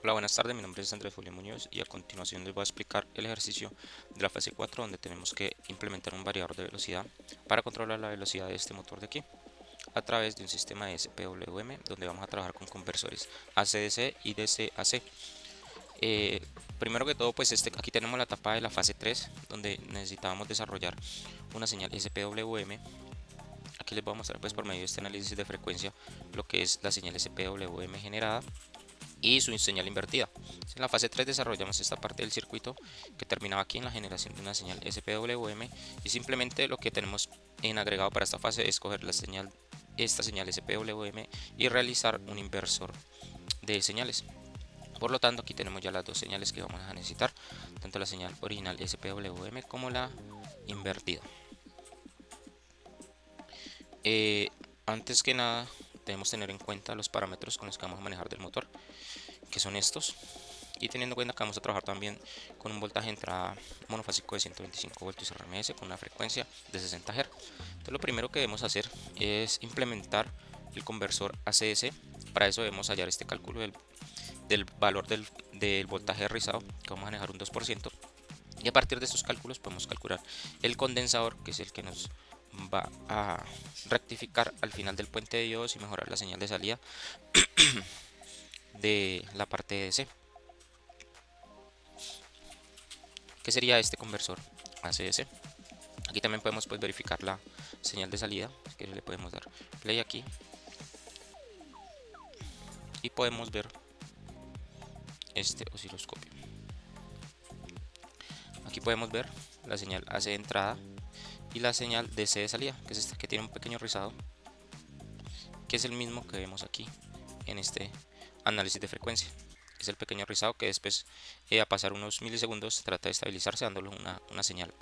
Hola, buenas tardes, mi nombre es Andrés Julio Muñoz y a continuación les voy a explicar el ejercicio de la fase 4 donde tenemos que implementar un variador de velocidad para controlar la velocidad de este motor de aquí a través de un sistema de SPWM donde vamos a trabajar con conversores AC-DC y DC-AC. Eh, Primero que todo, pues aquí tenemos la etapa de la fase 3 donde necesitábamos desarrollar una señal SPWM. Aquí les voy a mostrar pues por medio de este análisis de frecuencia lo que es la señal SPWM generada y su señal invertida. En la fase 3 desarrollamos esta parte del circuito que terminaba aquí en la generación de una señal SPWM y simplemente lo que tenemos en agregado para esta fase es coger esta señal SPWM y realizar un inversor de señales. Por lo tanto, aquí tenemos ya las dos señales que vamos a necesitar, tanto la señal original SPWM como la invertida. Antes que nada, debemos tener en cuenta los parámetros con los que vamos a manejar del motor, que son estos. Y teniendo en cuenta que vamos a trabajar también con un voltaje de entrada monofásico de 125 voltios RMS con una frecuencia de 60 Hz. Entonces lo primero que debemos hacer es implementar el conversor ACS. Para eso debemos hallar este cálculo del valor del voltaje rizado, que vamos a manejar un 2%. Y a partir de estos cálculos podemos calcular el condensador, que es el que nos va a rectificar al final del puente de diodos y mejorar la señal de salida de la parte de DC. ¿Qué sería este conversor ACS? Aquí también podemos verificar la señal de salida, que le podemos dar play aquí y podemos ver este osciloscopio. Aquí podemos ver la señal AC de entrada y la señal DC de salida, que es este que tiene un pequeño rizado, que es el mismo que vemos aquí en este análisis de frecuencia. Es el pequeño rizado que después, a pasar unos milisegundos, trata de estabilizarse dándole una señal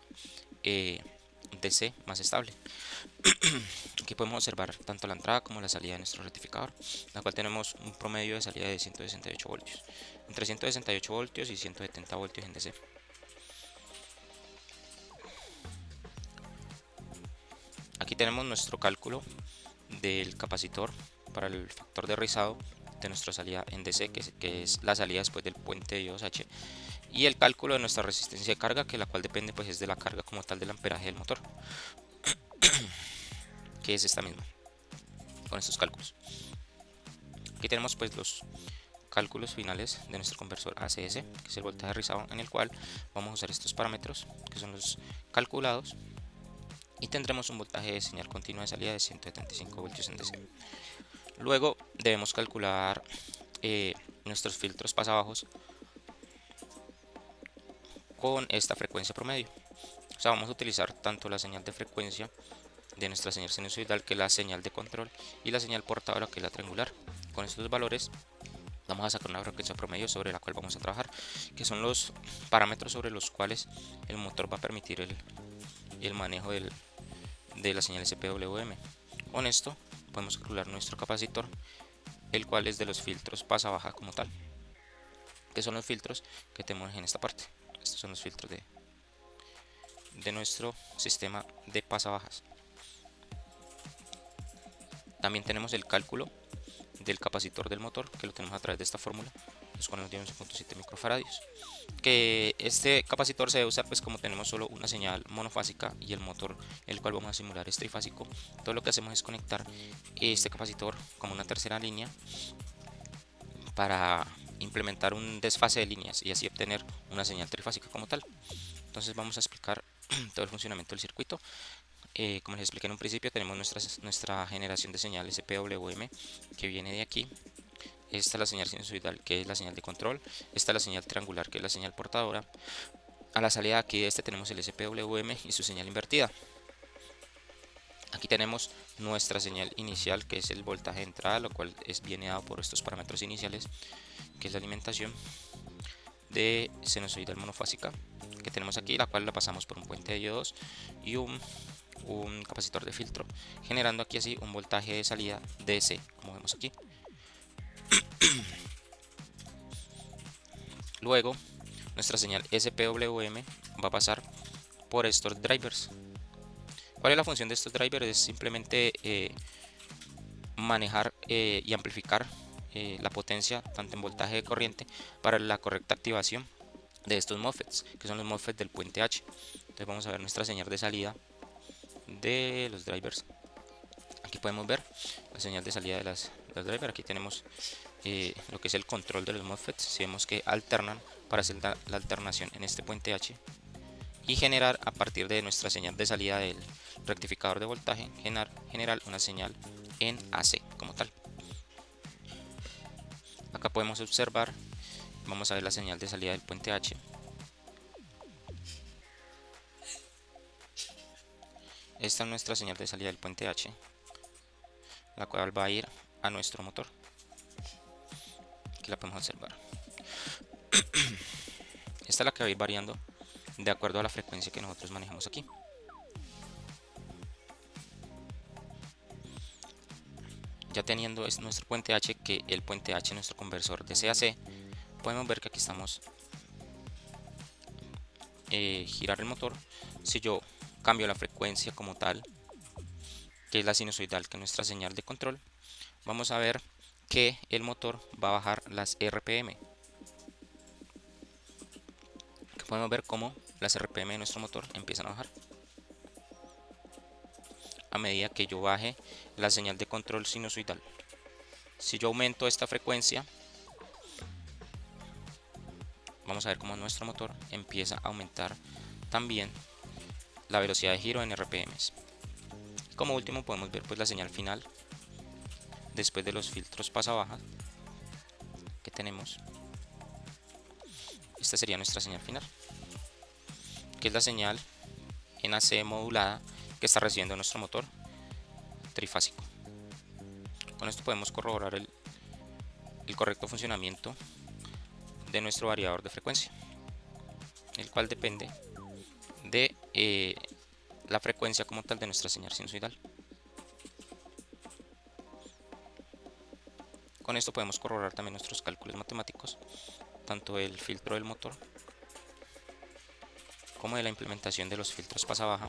DC más estable. Aquí podemos observar tanto la entrada como la salida de nuestro rectificador, la cual tenemos un promedio de salida de 168 voltios, entre 168 voltios y 170 voltios en DC. Aquí tenemos nuestro cálculo del capacitor para el factor de rizado de nuestra salida en DC, que es la salida después del puente de diodos H, y el cálculo de nuestra resistencia de carga, que la cual depende pues es de la carga como tal del amperaje del motor, que es esta misma, con estos cálculos. Aquí tenemos pues los cálculos finales de nuestro conversor ACS, que es el voltaje rizado, en el cual vamos a usar estos parámetros que son los calculados y tendremos un voltaje de señal continua de salida de 175 voltios en DC. Luego debemos calcular nuestros filtros pasabajos con esta frecuencia promedio. O sea, vamos a utilizar tanto la señal de frecuencia de nuestra señal sinusoidal, que es la señal de control, y la señal portadora, que es la triangular. Con estos valores vamos a sacar una frecuencia promedio sobre la cual vamos a trabajar, que son los parámetros sobre los cuales el motor va a permitir el manejo de la señal SPWM. Con esto podemos calcular nuestro capacitor, el cual es de los filtros pasa baja como tal, que son los filtros que tenemos en esta parte. Estos son los filtros de nuestro sistema de pasabajas. También tenemos el cálculo del capacitor del motor, que lo tenemos a través de esta fórmula, los cuales nos dio 11.7 microfaradios. Que este capacitor se debe usar pues como tenemos solo una señal monofásica y el motor, el cual vamos a simular es trifásico. Todo lo que hacemos es conectar este capacitor como una tercera línea para implementar un desfase de líneas y así obtener una señal trifásica como tal. Entonces vamos a explicar todo el funcionamiento del circuito. Como les expliqué en un principio, tenemos nuestra generación de señal SPWM, que viene de aquí. Esta es la señal sinusoidal, que es la señal de control. Esta es la señal triangular, que es la señal portadora. A la salida de aquí de este tenemos el SPWM y su señal invertida. Aquí tenemos nuestra señal inicial, que es el voltaje de entrada, lo cual viene dado por estos parámetros iniciales, que es la alimentación de sinusoidal monofásica que tenemos aquí, la cual la pasamos por un puente de diodos y un capacitor de filtro, generando aquí así un voltaje de salida DC, como vemos aquí. Luego nuestra señal SPWM va a pasar por estos drivers. ¿Cuál es la función de estos drivers? Es simplemente manejar y amplificar la potencia tanto en voltaje de corriente para la correcta activación de estos MOSFETs, que son los MOSFETs del puente H. Entonces vamos a ver nuestra señal de salida de los drivers. Aquí podemos ver la señal de salida de los drivers. Aquí tenemos lo que es el control de los MOSFETs. Si vemos que alternan, para hacer la alternación en este puente H y generar a partir de nuestra señal de salida del rectificador de voltaje, generar una señal en AC como tal. Acá podemos observar, vamos a ver la señal de salida del puente H. Esta es nuestra señal de salida del puente H, la cual va a ir a nuestro motor. Aquí la podemos observar. Esta es la que va a ir variando de acuerdo a la frecuencia que nosotros manejamos aquí. Ya teniendo nuestro puente H, que el puente H es nuestro conversor de C a C, podemos ver que aquí estamos girar el motor. Si yo cambio la frecuencia como tal, que es la sinusoidal, que es nuestra señal de control, vamos a ver que el motor va a bajar las RPM. Podemos ver cómo las RPM de nuestro motor empiezan a bajar a medida que yo baje la señal de control sinusoidal. Si yo aumento esta frecuencia, vamos a ver cómo nuestro motor empieza a aumentar también la velocidad de giro en RPMs. Y como último podemos ver pues la señal final después de los filtros pasa-baja que tenemos. Esta sería nuestra señal final, que es la señal en AC modulada que está recibiendo nuestro motor trifásico. Con esto podemos corroborar el correcto funcionamiento de nuestro variador de frecuencia, el cual depende de la frecuencia como tal de nuestra señal sinusoidal. Con esto podemos corroborar también nuestros cálculos matemáticos, tanto del filtro del motor como de la implementación de los filtros pasa-baja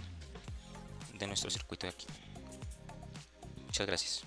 de nuestro circuito de aquí. Muchas gracias.